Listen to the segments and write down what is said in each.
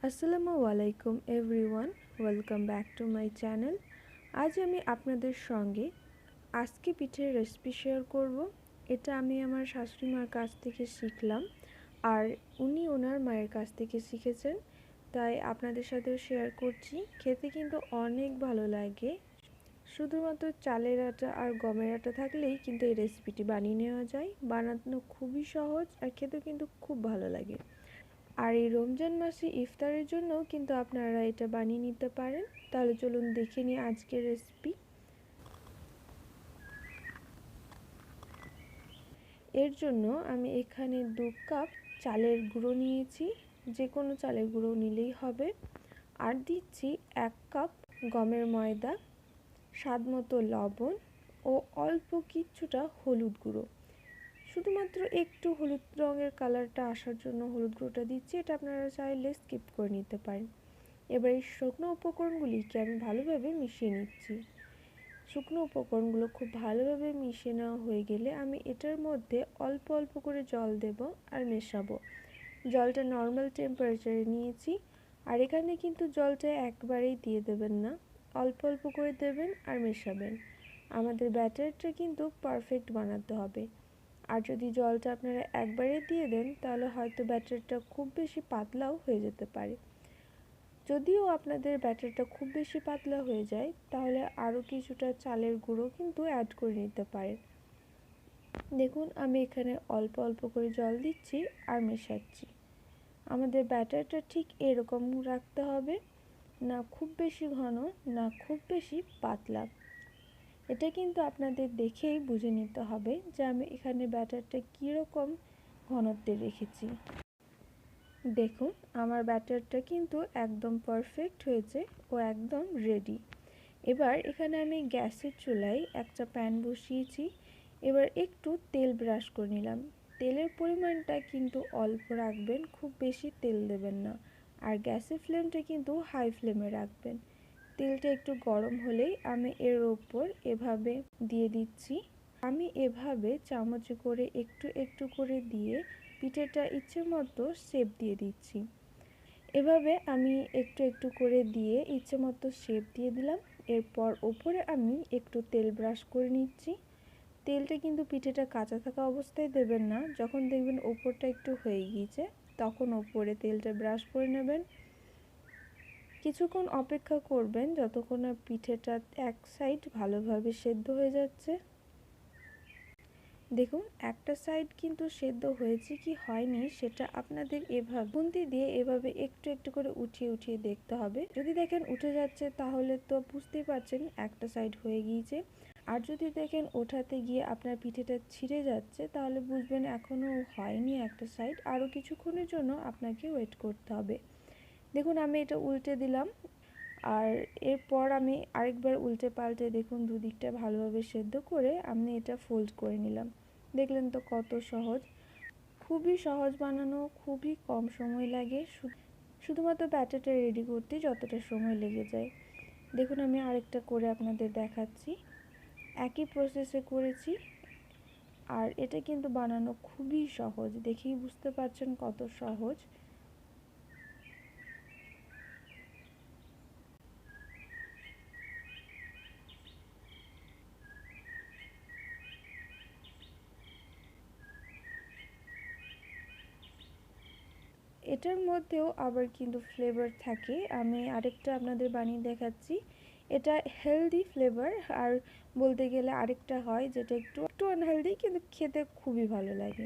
আসসালামু আলাইকুম everyone, welcome back to my channel. আজ আমি আপনাদের সঙ্গে আজকে পিঠের রেসিপি শেয়ার করব। এটা আমি আমার শাশুড়ি মার কাছ থেকে শিখলাম, আর উনি ওনার মায়ের কাছ থেকে শিখেছেন, তাই আপনাদের সাথেও শেয়ার করছি। খেতে কিন্তু অনেক ভালো লাগে। শুধুমাত্র চালের আটা আর গমের আটা থাকলেই কিন্তু এই রেসিপিটি বানিয়ে নেওয়া যায়। বানানো খুবই সহজ আর খেতেও কিন্তু খুব ভালো লাগে। আর এই রমজান মাসে ইফতারের জন্যও কিন্তু আপনারা এটা বানিয়ে নিতে পারেন। তাহলে চলুন দেখে নিই আজকের রেসিপি। এর জন্য আমি এখানে 2 কাপ চালের গুঁড়ো নিয়েছি, যে কোনো চালের গুঁড়ো নিলেই হবে। আর দিচ্ছি 1 কাপ গমের ময়দা, স্বাদ মতো লবণ ও অল্প কিছুটা হলুদ গুঁড়ো। শুধুমাত্র একটু হলুদ রঙের কালারটা আসার জন্য হলুদ গুঁড়োটা দিচ্ছি, এটা আপনারা চাইলে স্কিপ করে নিতে পারেন। এবার এই শুকনো উপকরণগুলিকে আমি ভালোভাবে মিশিয়ে নিচ্ছি। শুকনো উপকরণগুলো খুব ভালোভাবে মিশিয়ে নেওয়া হয়ে গেলে আমি এটার মধ্যে অল্প অল্প করে জল দেব আর মেশাবো। জলটা নর্মাল টেম্পারেচারে নিয়েছি, আর এখানে কিন্তু জলটা একবারেই দিয়ে দেবেন না, অল্প অল্প করে দেবেন আর মেশাবেন। আমাদের ব্যাটারটা কিন্তু পারফেক্ট বানাতে হবে। আর যদি জলটা আপনারা একবারে দিয়ে দেন তাহলে হয়তো ব্যাটারটা খুব বেশি পাতলাও হয়ে যেতে পারে। যদিও আপনাদের ব্যাটারটা খুব বেশি পাতলা হয়ে যায় তাহলে আরও কিছুটা চালের গুঁড়ো কিন্তু অ্যাড করে নিতে পারেন। দেখুন আমি এখানে অল্প অল্প করে জল দিচ্ছি আর মেশাচ্ছি। আমাদের ব্যাটারটা ঠিক এরকম রাখতে হবে, না খুব বেশি ঘন না খুব বেশি পাতলা। এটা কিন্তু আপনাদের দেখেই বুঝে নিতে হবে যে আমি এখানে ব্যাটারটা কীরকম ঘনত্বে রেখেছি। দেখুন আমার ব্যাটারটা কিন্তু একদম পারফেক্ট হয়েছে ও একদম রেডি। এবার এখানে আমি গ্যাসের চুলায় একটা প্যান বসিয়েছি। এবার একটু তেল ব্রাশ করে নিলাম। তেলের পরিমাণটা কিন্তু অল্প রাখবেন, খুব বেশি তেল দেবেন না। আর গ্যাসের ফ্লেমটা কিন্তু হাই ফ্লেমে রাখবেন। তেলটা একটু গরম হলেই আমি এর ওপর এভাবে দিয়ে দিচ্ছি। আমি এভাবে চামচে করে একটু একটু করে দিয়ে পিঠেটা ইচ্ছে মতো শেপ দিয়ে দিচ্ছি। এভাবে আমি একটু একটু করে দিয়ে ইচ্ছে মতো শেপ দিয়ে দিলাম। এরপর ওপরে আমি একটু তেল ব্রাশ করে নিচ্ছি। তেলটা কিন্তু পিঠেটা কাঁচা থাকা অবস্থায় দেবেন না, যখন দেখবেন ওপরটা একটু হয়ে গিয়েছে তখন ওপরে তেলটা ব্রাশ করে নেবেন। কিছুক্ষণ অপেক্ষা করবেন যতক্ষণ না পিঠেটা এক সাইড ভালোভাবে সেদ্ধ হয়ে যাচ্ছে। দেখুন একটা সাইড কিন্তু সেদ্ধ হয়েছে কি হয়নি সেটা আপনাদের এভাবে খুন্তি দিয়ে এভাবে একটু একটু করে উঠিয়ে উঠিয়ে দেখতে হবে। যদি দেখেন উঠে যাচ্ছে তাহলে তো বুঝতেই পারছেন একটা সাইড হয়ে গিয়েছে। আর যদি দেখেন ওঠাতে গিয়ে আপনার পিঠেটা ছিঁড়ে যাচ্ছে তাহলে বুঝবেন এখনও হয়নি একটা সাইড, আরও কিছুক্ষণের জন্য আপনাকে ওয়েট করতে হবে। দেখুন আমি এটা উল্টে দিলাম, আর এরপর আমি আরেকবার উল্টে পাল্টে দেখুন দুদিকটা ভালোভাবে সেদ্ধ করে আমি এটা ফোল্ড করে নিলাম। দেখলেন তো কত সহজ। খুবই সহজ বানানো, খুবই কম সময় লাগে। শুধুমাত্র ব্যাটারটা রেডি করতে যতটা সময় লেগে যায়। দেখুন আমি আরেকটা করে আপনাদের দেখাচ্ছি। একই প্রসেসে করেছি, আর এটা কিন্তু বানানো খুবই সহজ, দেখেই বুঝতে পারছেন কত সহজ। এটার মধ্যেও আবার কিন্তু ফ্লেভার থাকে। আমি আরেকটা আপনাদের বানিয়ে দেখাচ্ছি। এটা হেলদি ফ্লেভার, আর বলতে গেলে আরেকটা হয় যেটা একটু একটু আনহেলদি কিন্তু খেতে খুবই ভালো লাগে।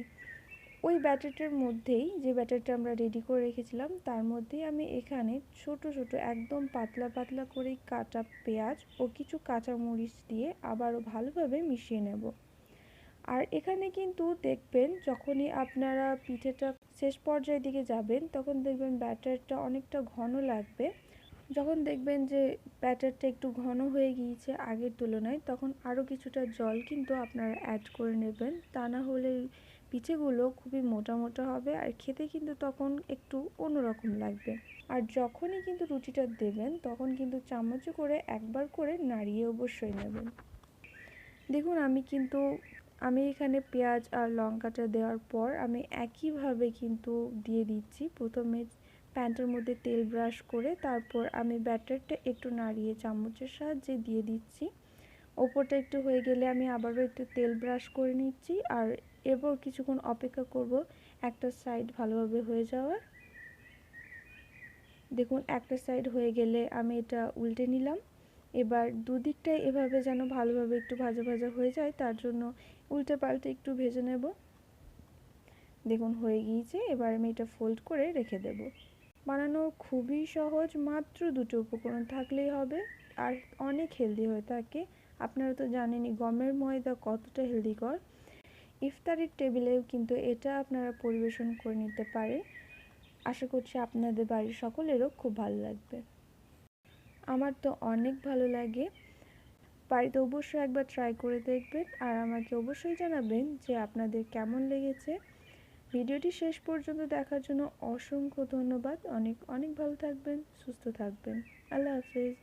ওই ব্যাটারটার মধ্যেই, যে ব্যাটারটা আমরা রেডি করে রেখেছিলাম তার মধ্যেই আমি এখানে ছোট ছোট একদম পাতলা পাতলা করে কাটা পেঁয়াজ ও কিছু কাঁচামরিচ দিয়ে আবারও ভালোভাবে মিশিয়ে নেব। আর এখানে কিন্তু দেখবেন যখনই আপনারা পিঠেটা শেষ পর্যায়ের দিকে যাবেন তখন দেখবেন ব্যাটারটা অনেকটা ঘন লাগবে। যখন দেখবেন যে ব্যাটারটা একটু ঘন হয়ে গিয়েছে আগের তুলনায়, তখন আরও কিছুটা জল কিন্তু আপনারা অ্যাড করে নেবেন। তা না হলে পিঠেগুলো খুবই মোটা মোটা হবে আর খেতে কিন্তু তখন একটু অন্যরকম লাগবে। আর যখনই কিন্তু রুটিটা দেবেন তখন কিন্তু চামচে করে একবার করে নাড়িয়ে অবশ্যই নেবেন। দেখুন আমি এখানে পেঁয়াজ আর লঙ্কাটা দেওয়ার পর আমি একইভাবে কিন্তু দিয়ে দিচ্ছি। প্রথমে প্যানটার মধ্যে তেল ব্রাশ করে তারপর আমি ব্যাটারটা একটু নাড়িয়ে চামচের সাহায্যে দিয়ে দিচ্ছি। ওপরটা একটু হয়ে গেলে আমি আবারও একটু তেল ব্রাশ করে নিচ্ছি আর এরপর কিছুক্ষণ অপেক্ষা করব একটা সাইড ভালোভাবে হয়ে যাওয়ার। দেখুন একটা সাইড হয়ে গেলে আমি এটা উল্টে নিলাম। এবার দুদিকটাই এভাবে যেন ভালোভাবে একটু ভাজা ভাজা হয়ে যায় তার জন্য উল্টে পাল্টে একটু ভেজে নেব। দেখুন হয়ে গিয়েছে, এবার আমি এটা ফোল্ড করে রেখে দেব। বানানো খুবই সহজ, মাত্র দুটো উপকরণ থাকলেই হবে আর অনেক হেলদি হয়ে থাকে। আপনারা তো জানেনই গমের ময়দা কতটা হেলদিকর। ইফতারের টেবিলেও কিন্তু এটা আপনারা পরিবেশন করে নিতে পারেন। আশা করছি আপনাদের বাড়ির সকলেরও খুব ভালো লাগবে। আমার তো অনেক ভালো লাগে। বাড়িতে অবশ্যই একবার ট্রাই করে দেখবেন আর আমাকে অবশ্যই জানাবেন যে আপনাদের কেমন লেগেছে। ভিডিওটি শেষ পর্যন্ত দেখার জন্য অসংখ্য ধন্যবাদ। অনেক অনেক ভালো থাকবেন, সুস্থ থাকবেন। আল্লাহ হাফেজ।